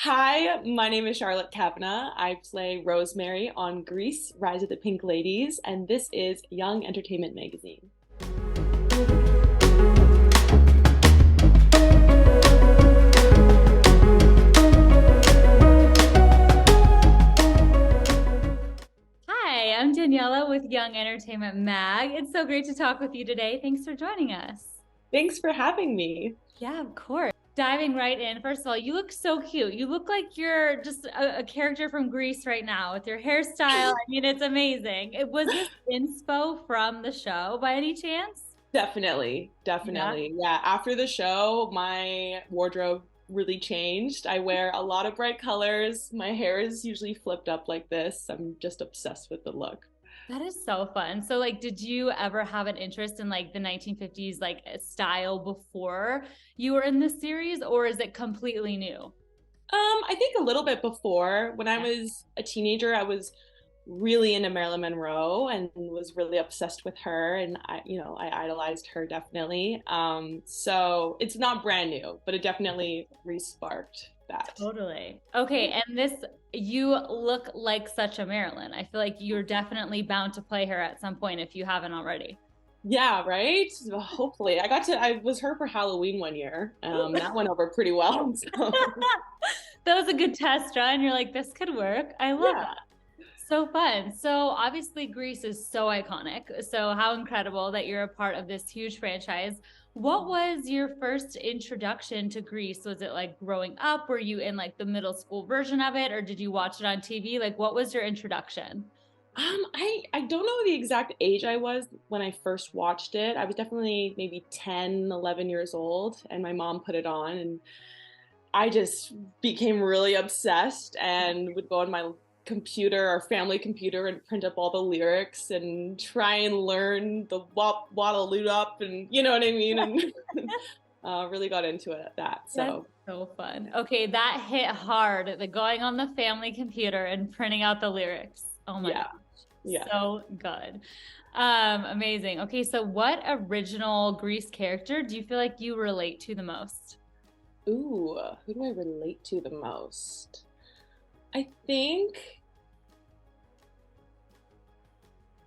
Hi, my name is Charlotte Kavanagh. I play Rosemary on Grease, Rise of the Pink Ladies, and this is Young Entertainment Magazine. Hi, I'm Daniela with Young Entertainment Mag. It's so great to talk with you today. Thanks for joining us. Thanks for having me. Yeah, of course. Diving right in. First of all, you look so cute. You look like you're just a character from Greece right now with your hairstyle. I mean, it's amazing. Was this inspo from the show by any chance? Definitely, Yeah. definitely. Yeah, after the show, my wardrobe really changed. I wear a lot of bright colors. My hair is usually flipped up like this. I'm just obsessed with the look. That is so fun. So, like, did you ever have an interest in like the 1950s like style before you were in this series, or is it completely new? I think a little bit before, when I Yeah. was a teenager, I was really into Marilyn Monroe and was really obsessed with her, and I idolized her definitely. So it's not brand new, but it definitely re-sparked that. Totally. Okay, and you look like such a Marilyn. I feel like you're definitely bound to play her at some point if you haven't already. Yeah, right. Well, hopefully, I was her for Halloween one year. That went over pretty well. So That was a good test run. You're like, this could work. I love yeah. that. So fun. So obviously Greece is so iconic. So how incredible that you're a part of this huge franchise. What was your first introduction to Greece? Was it like growing up? Were you in like the middle school version of it or did you watch it on TV? Like what was your introduction? I don't know the exact age I was when I first watched it. I was definitely maybe 10, 11 years old, and my mom put it on, and I just became really obsessed and would go on my computer, our family computer, and print up all the lyrics and try and learn the wop waddle loot up, and you know what I mean, and really got into it at that. That's So so fun. Okay, that hit hard. The going on the family computer and printing out the lyrics. Oh my yeah, gosh. yeah. So good. Amazing. Okay, so what original Grease character do you feel like you relate to the most? Ooh, who do I relate to the most? I think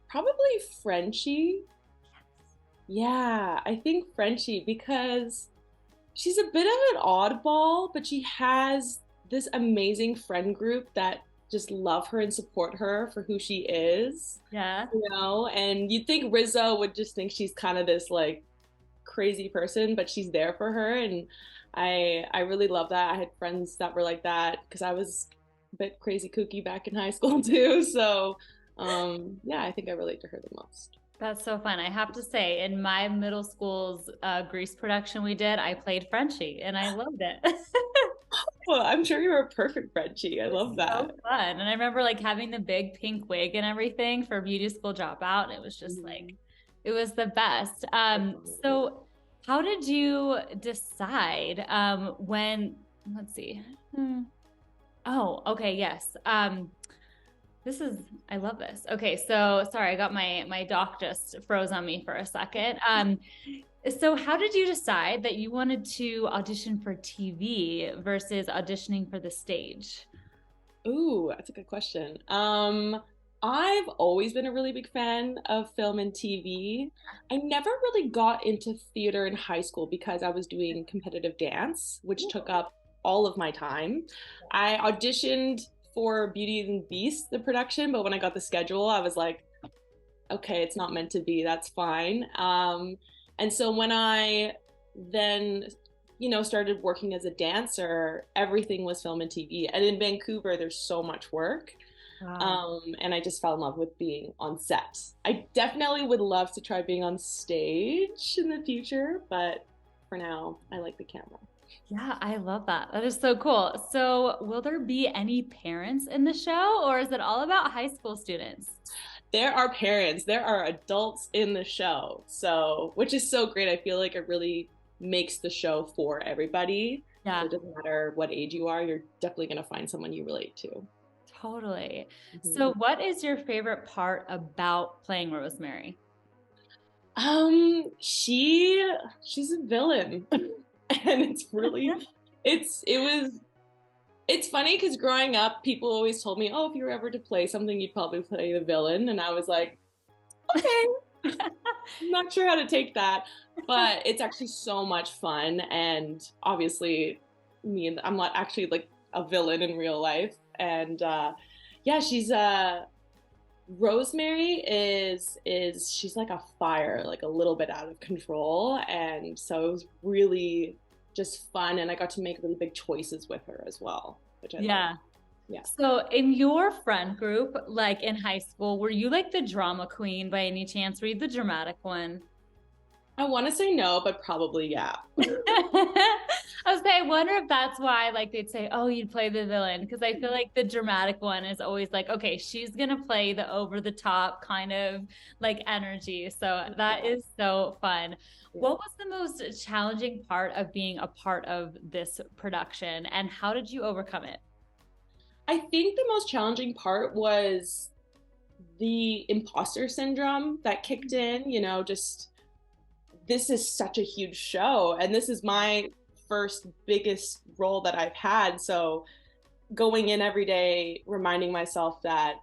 probably Frenchie. Yeah, I think Frenchie because she's a bit of an oddball, but she has this amazing friend group that just love her and support her for who she is, Yeah. and you'd think Rizzo would just think she's kind of this like crazy person, but she's there for her, and I really love that. I had friends that were like that because I was a bit crazy kooky back in high school too. So yeah, I think I relate to her the most. That's so fun. I have to say, in my middle school's Grease production we did, I played Frenchie and I loved it. Well, I'm sure you're a perfect Frenchie. I It was love so that. fun. And I remember like having the big pink wig and everything for beauty school dropout. It was just like, Mhm. it was the best. Definitely. So how did you decide when, let's see. Hmm. Oh, okay, yes. I love this. Okay, so sorry, I got my doc just froze on me for a second. So how did you decide that you wanted to audition for TV versus auditioning for the stage? Ooh, that's a good question. I've always been a really big fan of film and TV. I never really got into theater in high school because I was doing competitive dance, which took up all of my time. I auditioned for Beauty and the Beast, the production, but when I got the schedule, I was like, okay, it's not meant to be. That's fine. And so when I then, started working as a dancer, everything was film and TV. And in Vancouver, there's so much work. Wow. And I just fell in love with being on set. I definitely would love to try being on stage in the future, but for now, I like the camera. Yeah, I love that. That is so cool. So, will there be any parents in the show, or is it all about high school students? There are parents, there are adults in the show. So, which is so great. I feel like it really makes the show for everybody. So Yeah, it doesn't matter what age you are, you're definitely going to find someone you relate to. totally. Mhm. So, what is your favorite part about playing Rosemary? She's a villain. And it's really it was It's funny because growing up, people always told me, "Oh, if you were ever to play something, you'd probably play the villain," and I was like, "Okay, I'm not sure how to take that," but it's actually so much fun, and obviously, I'm not actually like a villain in real life, and yeah, she's Rosemary is she's like a fire, like a little bit out of control, and so it was really just fun, and I got to make really big choices with her as well, which I love. Yeah. Yeah. So in your friend group, like in high school, were you like the drama queen by any chance? Were you the dramatic one? I want to say no, but probably yeah. I was saying, I wonder if that's why, like, they'd say, "Oh, you'd play the villain," because I feel like the dramatic one is always like, "Okay, she's gonna play the over the top kind of like energy." So that Yeah. is so fun. Yeah. What was the most challenging part of being a part of this production, and how did you overcome it? I think the most challenging part was the imposter syndrome that kicked in, just this is such a huge show and this is my first biggest role that I've had. So going in every day, reminding myself that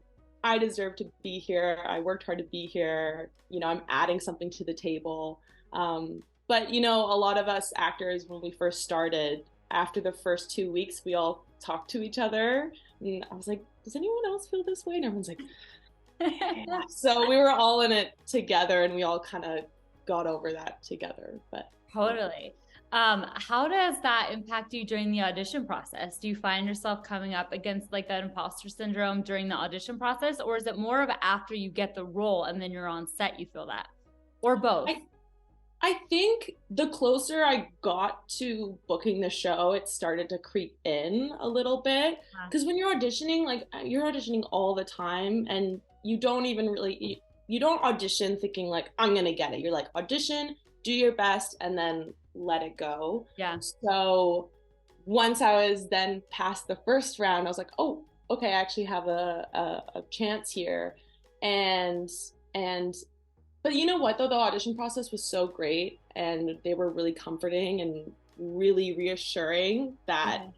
I deserve to be here. I worked hard to be here. I'm adding something to the table. But, a lot of us actors, when we first started, after the first 2 weeks, we all talked to each other. And I was like, does anyone else feel this way? And everyone's like, yeah. So we were all in it together and we all kind of got over that together. But yeah. Totally. How does that impact you during the audition process? Do you find yourself coming up against like that imposter syndrome during the audition process, or is it more of after you get the role and then you're on set, you feel that? Or both? I I think the closer I got to booking the show, it started to creep in a little bit. Yeah. Because when you're auditioning, like you're auditioning all the time, and you don't even really you don't audition thinking like I'm gonna get it. You're like audition, do your best, and then let it go. Yeah. So once I was then past the first round, I was like, oh, okay, I actually have a chance here, and and but you know what though, the audition process was so great and they were really comforting and really reassuring that Yeah.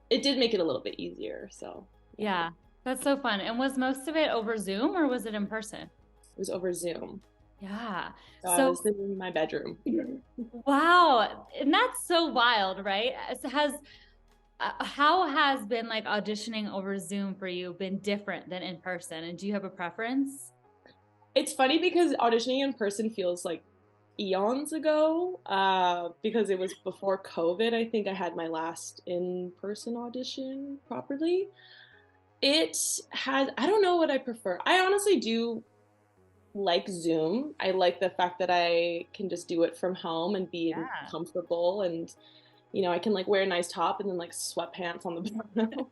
it did make it a little bit easier. So yeah, Yeah. That's so fun. And was most of it over Zoom or was it in person? it was over Zoom. Yeah. So I So, was in my bedroom. wow. And that's so wild, right? How has been like auditioning over Zoom for you been different than in person? And do you have a preference? It's funny because auditioning in person feels like eons ago, because it was before COVID. I think I had my last in-person audition properly. It has, I don't know what I prefer. I honestly do like Zoom. I like the fact that I can just do it from home and be Yeah. comfortable, and I can like wear a nice top and then like sweatpants on the bottom.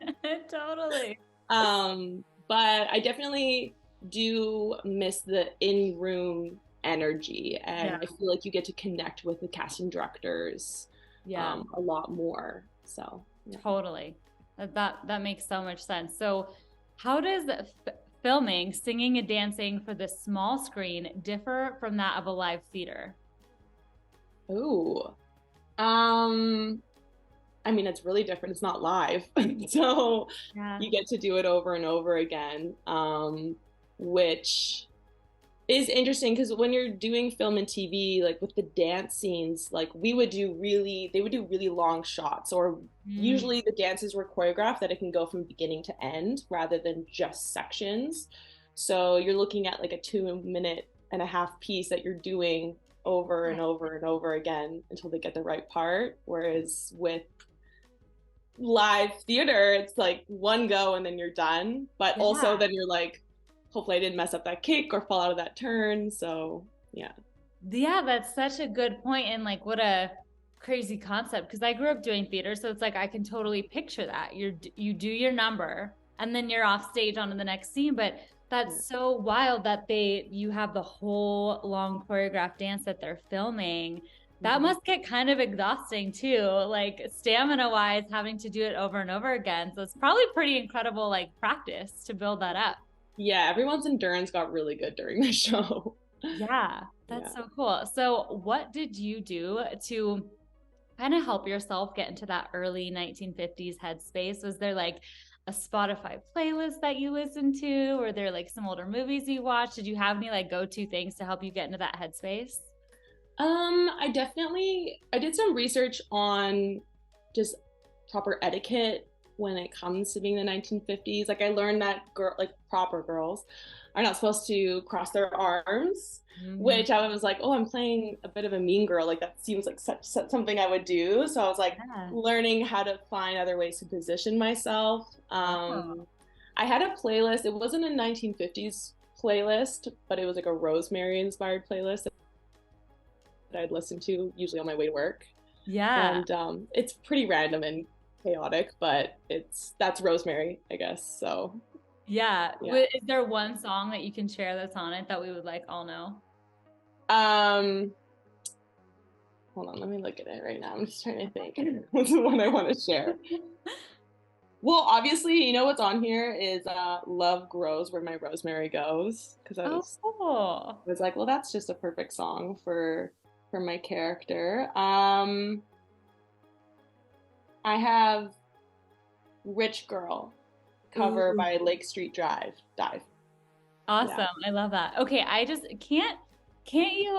Totally. But I definitely do miss the in-room energy, and Yeah. I feel like you get to connect with the casting directors Yeah. a lot more. So yeah. Totally. That makes so much sense. So, how does filming, singing and dancing for the small screen differ from that of a live theater? Ooh. Um, I mean, it's really different. It's not live, so Yeah. you get to do it over and over again, which is interesting because when you're doing film and TV, like with the dance scenes, like they would do really long shots, or Mm, usually the dances were choreographed that it can go from beginning to end rather than just sections. So you're looking at like a 2 minute and a half piece that you're doing over and over and over again until they get the right part. Whereas with live theater, it's like one go and then you're done. But also yeah. then you're like, hopefully I didn't mess up that kick or fall out of that turn. So yeah. Yeah, that's such a good point, and like what a crazy concept because I grew up doing theater, so it's like I can totally picture that. You do your number and then you're off stage on to the next scene, but Yeah. that's so wild that you have the whole long choreographed dance that they're filming. That Mhm. must get kind of exhausting too, like stamina wise, having to do it over and over again. So it's probably pretty incredible like practice to build that up. Yeah, everyone's endurance got really good during the show. Yeah, Yeah. that's so cool. So, what did you do to kind of help yourself get into that early 1950s headspace? Was there like a Spotify playlist that you listened to? Or there like some older movies you watched? Did you have any like go-to things to help you get into that headspace? I did some research on just proper etiquette when it comes to being the 1950s. Like I learned that like proper girls are not supposed to cross their arms, Mm-hmm. which I was like, oh, I'm playing a bit of a mean girl. Like that seems like such something I would do. So I was like Yeah. learning how to find other ways to position myself. Oh. I had a playlist. It wasn't a 1950s playlist, but it was like a Rosemary inspired playlist that I'd listen to usually on my way to work. Yeah. And it's pretty random and chaotic, but that's Rosemary, I guess. So Yeah. yeah. Is there one song that you can share that's on it that we would like all know? Um, hold on, let me look at it right now. I'm just trying to think what's the one I want to share. Well, obviously, you know what's on here is "Love Grows Where My Rosemary Goes" because Oh, cool. I was like, well, that's just a perfect song for my character. I have "Rich Girl" cover Ooh. by Lake Street Drive. Dive. Yeah. Awesome. I love that. Okay, I just can't you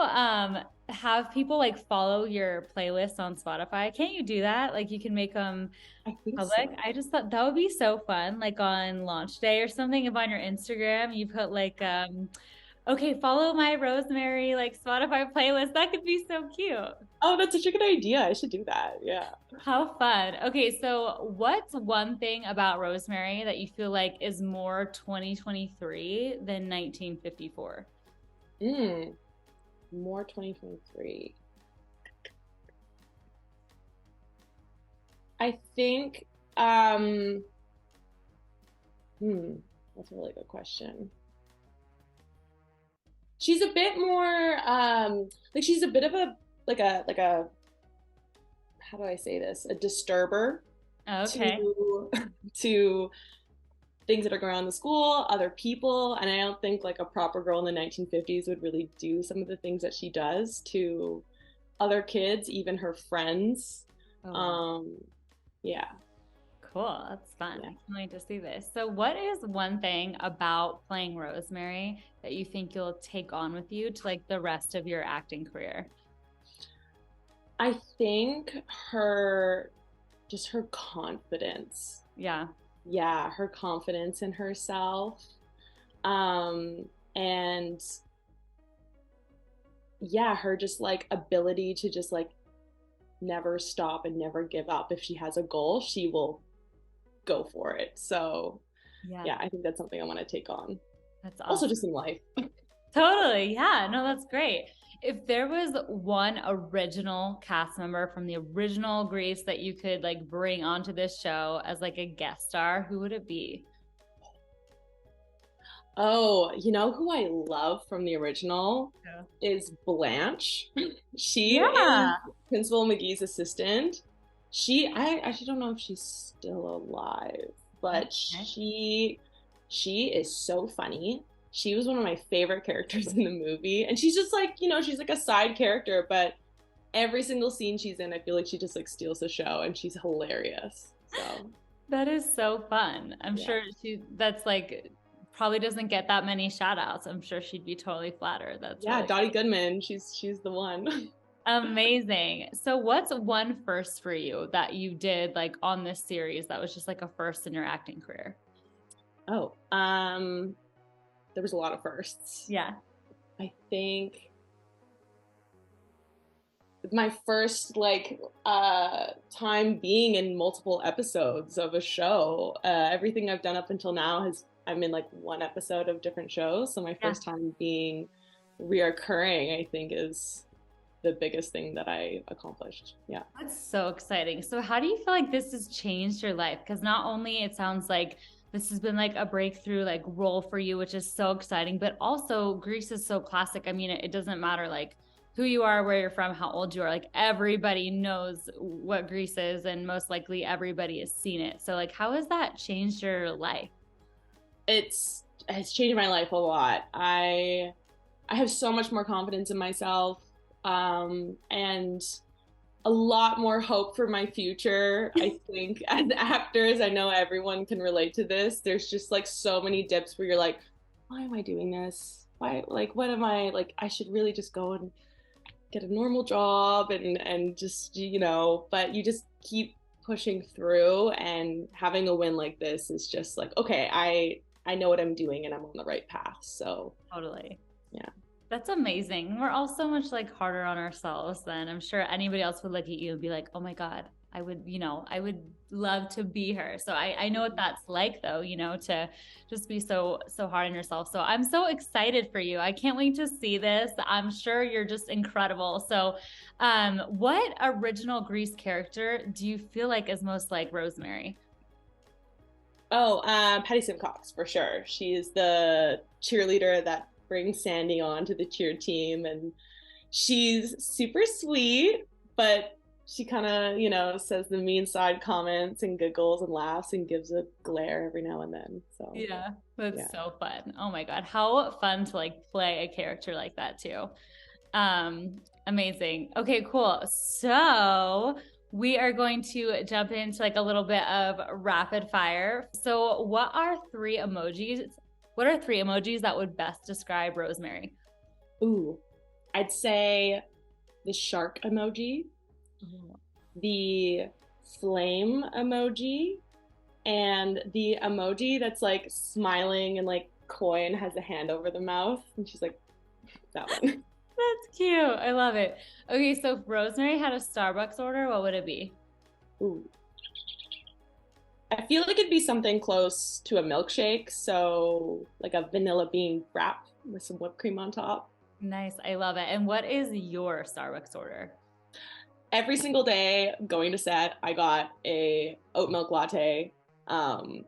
have people like follow your playlist on Spotify? Can't you do that? Like you can make them I think public. so. I just thought that would be so fun, like on launch day or something. If on your Instagram you put like okay, follow my Rosemary like Spotify playlist. That could be so cute. Oh, that's such a good idea. I should do that. Yeah. How fun. Okay, so what's one thing about Rosemary that you feel like is more 2023 than 1954? Mm, more 2023. I think hmm, that's a really good question. She's a bit more like she's a bit of a like a how do I say this? A disturber Okay. to to things that are going on in the school, other people, and I don't think like a proper girl in the 1950s would really do some of the things that she does to other kids, even her friends. Oh, wow. Um, yeah, Cool. That's fun. I yeah. can't wait to see this. So, what is one thing about playing Rosemary that you think you'll take on with you to like the rest of your acting career? I think her, just her confidence. Yeah. Yeah, her confidence in herself. And yeah, her just like ability to just like never stop and never give up. If she has a goal, she will go for it. So Yeah. yeah, I think that's something I want to take on. That's Also, awesome. just in life. Totally. Yeah. No, that's great. If there was one original cast member from the original Grease that you could like bring onto this show as like a guest star, who would it be? Oh, you know who I love from the original Yeah. is Blanche. She is Yeah. Principal McGee's assistant. I actually don't know if she's still alive, but Okay. she is so funny. She was one of my favorite characters in the movie, and she's just like, she's like a side character, but every single scene she's in, I feel like she just like steals the show, and she's hilarious. So That is so fun. I'm yeah, sure that's like probably doesn't get that many shout outs. I'm sure she'd be totally flattered. That's yeah, really Dottie Goodman, she's the one. amazing. So what's one first for you that you did like on this series that was just like a first in your acting career? Oh, there was a lot of firsts. Yeah. I think my first like time being in multiple episodes of a show. Everything I've done up until now has I'm in like one episode of different shows. So my Yeah. first time being reoccurring, I think, is the biggest thing that I accomplished. Yeah. That's so exciting. So how do you feel like this has changed your life? Because not only it sounds like this has been like a breakthrough like role for you, which is so exciting, but also Greece is so classic. I mean, it doesn't matter like who you are, where you're from, how old you are, like everybody knows what Greece is, and most likely everybody has seen it. So like how has that changed your life? Has changed my life a lot. I have so much more confidence in myself. And a lot more hope for my future. I think as actors, I know everyone can relate to this. There's just like so many dips where you're like, why am I doing this? Why, like, what am I like? I should really just go and get a normal job and just, but you just keep pushing through, and having a win like this is just like, okay, I know what I'm doing and I'm on the right path. So, Totally. yeah. That's amazing. We're all so much like harder on ourselves than I'm sure anybody else would look at you and be like, oh my God, I would love to be her. So I know what that's like though, to just be so hard on yourself. So I'm so excited for you. I can't wait to see this. I'm sure you're just incredible. So what original Grease character do you feel like is most like Rosemary? Oh, Patty Simcox for sure. She's the cheerleader that brings Sandy on to the cheer team, and she's super sweet, but she kind of, says the mean side comments and giggles and laughs and gives a glare every now and then. So, Yeah, that's yeah. so fun. Oh my God. How fun to like play a character like that too. Amazing. Okay, cool. So we are going to jump into like a little bit of rapid fire. So what are three emojis? What are three emojis that would best describe Rosemary? Ooh, I'd say the shark emoji, the flame emoji, and the emoji that's like smiling and like coy and has a hand over the mouth. And she's like, that one. That's cute. I love it. Okay, so if Rosemary had a Starbucks order, what would it be? Ooh. I feel like it'd be something close to a milkshake. So, like a vanilla bean wrap with some whipped cream on top. Nice. I love it. And what is your Starbucks order? Every single day going to set, I got a oat milk latte.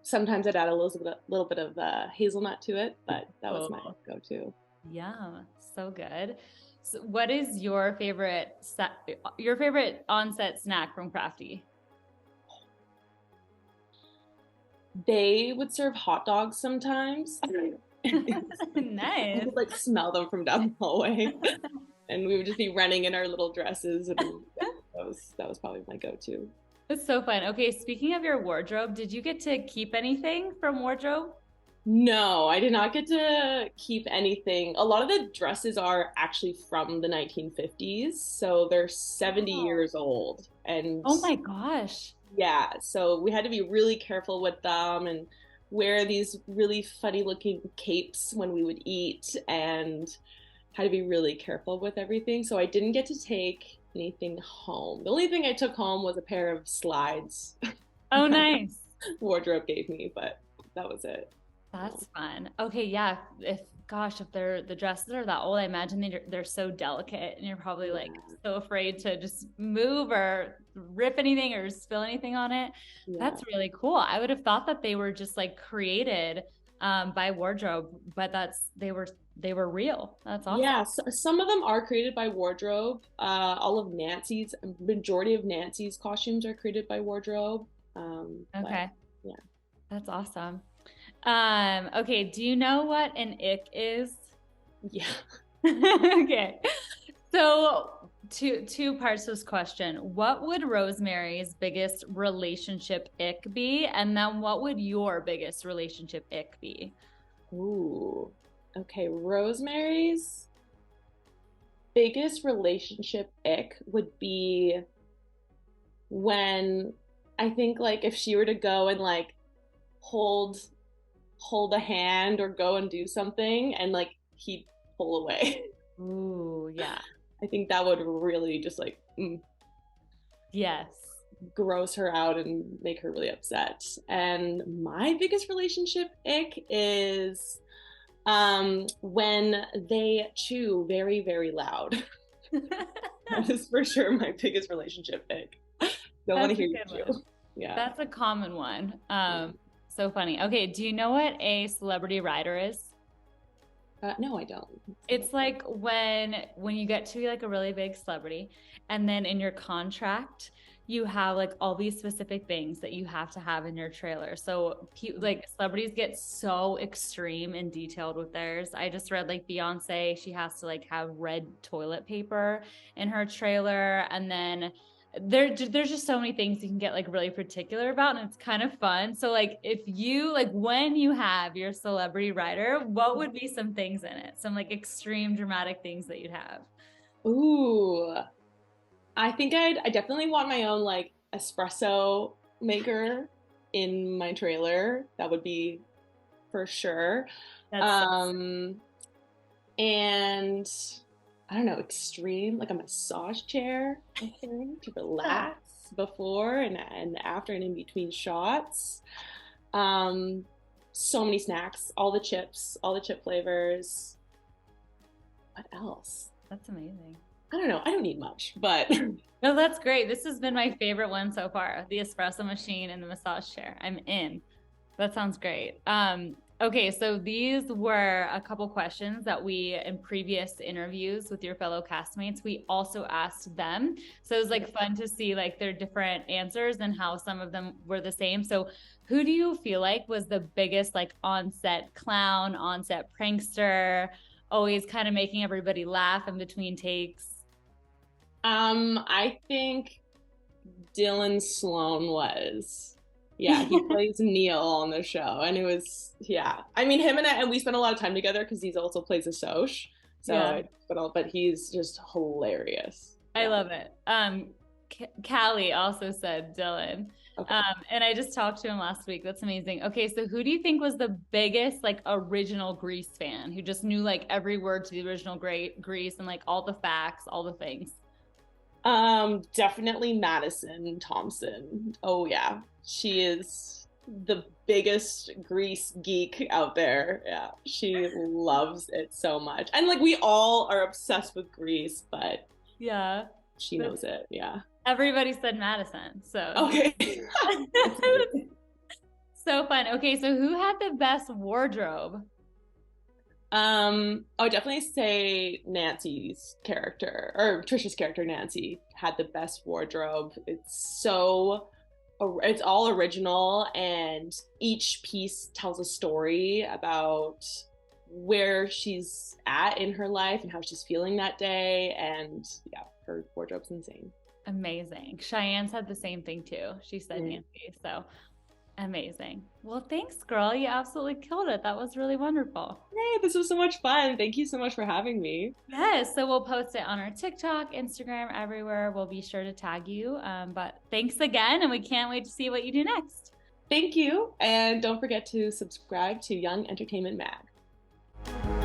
Sometimes I'd add a little bit of hazelnut to it, but that was my go-to. Yeah, so good. So what is your favorite on-set snack from Crafty? They would serve hot dogs sometimes. I Nice. could like smell them from down the hallway, and we would just be running in our little dresses, and that was probably my go-to. It's so fun. Okay, speaking of your wardrobe, did you get to keep anything from wardrobe? No, I did not get to keep anything. A lot of the dresses are actually from the 1950s, so they're 70 Oh. years old. And Oh my gosh. yeah, so we had to be really careful with them and wear these really funny looking capes when we would eat, and had to be really careful with everything. So I didn't get to take anything home. The only thing I took home was a pair of slides Oh, that nice. wardrobe gave me, but that was it. That's fun. Okay, yeah. If they're the dresses are that old, I imagine they're so delicate, and you're probably like Yeah. so afraid to just move or rip anything or spill anything on it. Yeah. That's really cool. I would have thought that they were just like created by wardrobe, but they were real. That's awesome. Yeah, some of them are created by wardrobe. All of majority of Nancy's costumes are created by wardrobe. But Okay, yeah. that's awesome. Okay, do you know what an ick is? Yeah. Okay. So two parts to this question. What would Rosemary's biggest relationship ick be? And then what would your biggest relationship ick be? Ooh. Okay, Rosemary's biggest relationship ick would be when, I think, like if she were to go and like hold hold a hand or go and do something, and like he'd pull away. Ooh, yeah. I think that would really just like Yes. gross her out and make her really upset. And my biggest relationship ick is when they chew very, very loud. That is for sure my biggest relationship ick. Don't want That's to a hear you good chew. one. Yeah. That's a common one. So funny. Okay, do you know what a celebrity rider is? No, I don't. It's like when you get to be like a really big celebrity, and then in your contract you have like all these specific things that you have to have in your trailer. So like celebrities get so extreme and detailed with theirs. I just read like Beyonce, she has to like have red toilet paper in her trailer, and then there's just so many things you can get like really particular about, and it's kind of fun. So like if you like when you have your celebrity rider, what would be some things in it? Some like extreme dramatic things that you'd have? Ooh, I definitely want my own like espresso maker in my trailer. That would be for sure. That's so Um, and I don't know, extreme, like a massage chair, I think, to fun. relax before and after and in between shots. Um, so many snacks, all the chip flavors. What else? That's amazing. I don't know. I don't need much, but No, that's great. This has been my favorite one so far. The espresso machine and the massage chair. I'm in. That sounds great. Okay, so these were a couple questions that we, in previous interviews with your fellow castmates, we also asked them. So it was like fun to see like their different answers and how some of them were the same. So who do you feel like was the biggest like on-set clown, on-set prankster, always kind of making everybody laugh in between takes? I think Dylan Sloan was. Yeah, he plays Neil on the show, and it was yeah. I mean, him and we spent a lot of time together because he's also plays a Soch. Yeah. But he's just hilarious. I Yeah. love it. Callie also said Dylan. Okay. And I just talked to him last week. That's amazing. Okay, so who do you think was the biggest like original Grease fan who just knew like every word to the original great Grease and like all the facts, all the things? Definitely Madison Thompson. Oh yeah, she is the biggest Grease geek out there. Yeah, she loves it so much, and like we all are obsessed with Grease, but Yeah. she knows it. Yeah. Everybody said Madison. So Okay. so fun. Okay, so who had the best wardrobe? I would definitely say Nancy's character or Trisha's character, Nancy, had the best wardrobe. It's all original, and each piece tells a story about where she's at in her life and how she's feeling that day. And yeah, her wardrobe's insane. Amazing. Cheyenne's had the same thing too. She said Mm. Nancy. So amazing. Well, thanks, girl. You absolutely killed it. That was really wonderful. Hey, this was so much fun. Thank you so much for having me. Yes. So we'll post it on our TikTok, Instagram, everywhere. We'll be sure to tag you. But thanks again. And we can't wait to see what you do next. Thank you. And don't forget to subscribe to Young Entertainment Mag.